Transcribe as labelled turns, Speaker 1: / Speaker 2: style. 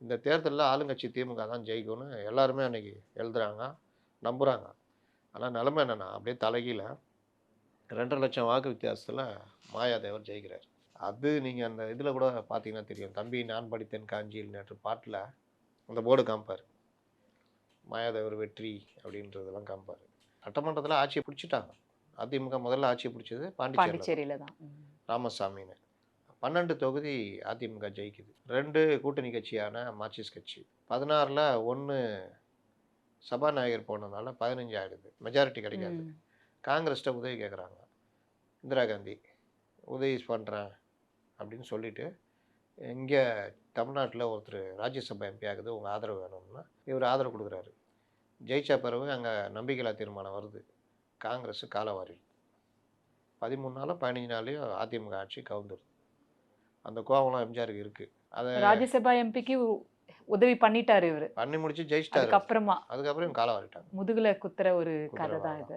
Speaker 1: இந்த தேர்தலில் ஆளுங்கட்சி திமுக தான் ஜெயிக்கும்னு எல்லாருமே அன்னைக்கு எழுதுறாங்க, நம்புகிறாங்க. ஆனால் நிலைமை என்னென்னா அப்படியே தலைகீழ 2,50,000 வாக்கு வித்தியாசத்தில் மாயாதேவர் ஜெயிக்கிறார். அது நீங்கள் அந்த இதில் கூட பார்த்தீங்கன்னா தெரியும். தம்பி நான் படித்தேன் காஞ்சியில் நேற்று பாட்டில் அந்த போர்டு காமிப்பார். மாயாதேவர் வெற்றி அப்படின்றதெல்லாம் காமிப்பார். சட்டமன்றத்தில் ஆட்சியை பிடிச்சிட்டாங்க. அதிமுக முதல்ல ஆட்சியை பிடிச்சது
Speaker 2: பாண்டிச்சேரியில தான்.
Speaker 1: ராமசாமின்னு. 12 தொகுதி அதிமுக ஜெயிக்குது. 2 கூட்டணி கட்சியான மார்க்சிஸ்ட் கட்சி. 16ல் 1 சபாநாயகர் போனதுனால 15 ஆயிடுது. மெஜாரிட்டி கிடைக்காது. காங்கிரஸ்ட்ட உதவி கேட்குறாங்க. இந்திரா காந்தி உதவி பண்ணுறேன் அப்படின்னு சொல்லிட்டு, இங்கே தமிழ்நாட்டில் ஒருத்தர் ராஜ்யசபா எம்பி ஆகுது, உங்கள் ஆதரவு வேணும்னா இவர் ஆதரவு கொடுக்குறாரு. ஜெயிச்ச பிறகு அங்கே நம்பிக்கையில்லா தீர்மானம் வருது. காங்கிரஸ் காலவாரி 13 நாளோ 15 நாள்லையோ அதிமுக ஆட்சி கவுந்துருது. அந்த கோவம்லாம் எம்ஜிஆருக்கு இருக்குது. அதை
Speaker 2: ராஜ்யசபா எம்பிக்கு உதவி பண்ணிட்டாரு இவரு.
Speaker 1: பண்ணி முடிச்சு ஜெயிச்சிட்டாரு.
Speaker 2: அதுக்கப்புறமா
Speaker 1: அதுக்கப்புறம் காலவாரிட்டாங்க.
Speaker 2: முதுகுல குத்துற ஒரு கதை தான் இது.